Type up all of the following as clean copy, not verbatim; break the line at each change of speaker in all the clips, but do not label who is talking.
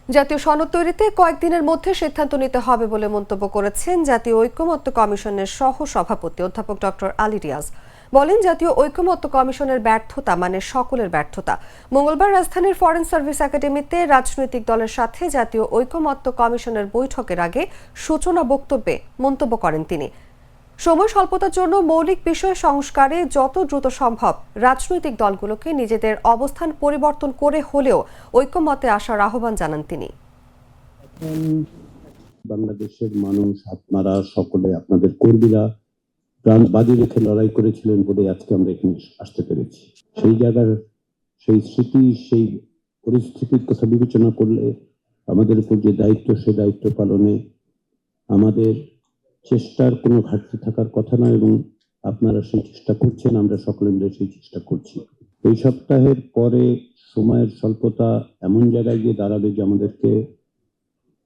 জাতীয় সনদ তৈরিতে কয়েকদিনের মধ্যে সিদ্ধান্ত নিতে হবে বলে মন্তব্য করেছেন জাতীয় ঐকমত্য কমিশনের সহ সভাপতি অধ্যাপক ডক্টর আলী রিয়াজ। বলেন, জাতীয় ঐকমত্য কমিশনের ব্যর্থতা মানে সকলের ব্যর্থতা। মঙ্গলবার রাজধানীর ফরেন সার্ভিস একাডেমিতে রাজনৈতিক দলের সাথে জাতীয় ঐকমত্য কমিশনের বৈঠকের আগে সূচনা বক্তব্যে মন্তব্য করেন তিনি। সময় স্বল্পতার জন্য মৌলিক বিষয় সংস্কারে যত দ্রুত সম্ভব রাজনৈতিক দলগুলোকে নিজেদের অবস্থান পরিবর্তন করে হলেও ঐকমত্যে আসার আহ্বান জানান তিনি।
বাংলাদেশের মানুষ, আপনারা সকলে, আপনাদের কর্মীরা প্রাণ বাজি রেখে লড়াই করেছিলেন বলে আজকে আমরা এখানে আসতে পেরেছি। সেই জায়গার সেই স্মৃতি, সেই পরিস্থিতির কথা বিবেচনা করলে আমাদের উপর যে দায়িত্ব, সে দায়িত্ব পালনে আমাদের চেষ্টার কোনো ঘাটতি থাকার কথা নয়, এবং আপনারা সেই চেষ্টা করছেন, আমরা সকলে মিলে সেই চেষ্টা করছি। এই সপ্তাহের পরে সময়ের স্বল্পতা এমন জায়গায় গিয়ে দাঁড়াবে যে আমাদেরকে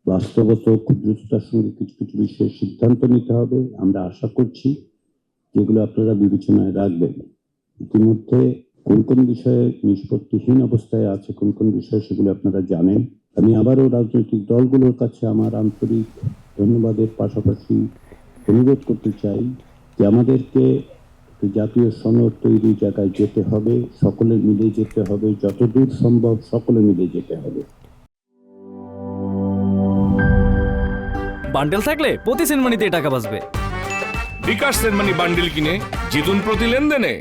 বাস্তবত খুব দ্রুততার সঙ্গে কিছু কিছু বিষয়ে সিদ্ধান্ত নিতে হবে। আমরা আশা করছি যেগুলো আপনারা বিবেচনায় রাখবেন। ইতিমধ্যে কোন কোন বিষয়ে নিষ্পত্তিহীন অবস্থায় আছে, কোন কোন বিষয়ে সেগুলো আপনারা জানেন। আমি আবারও রাজনৈতিক দলগুলোর কাছে আমার আন্তরিক ধন্যবাদের পাশাপাশি অনুরোধ করতে চাই যে আমাদেরকে জাতীয় সনদ তৈরি জায়গায় যেতে হবে, সকলে মিলে যেতে হবে, যতদূর সম্ভব সকলে মিলে যেতে হবে।
বান্ডেল থাকলে প্রতি সেনমানিতে টাকা বাঁচবে।
বিকাশ সেনমানি বান্ডিল কিনে জিতুন প্রতি লেনদেনে।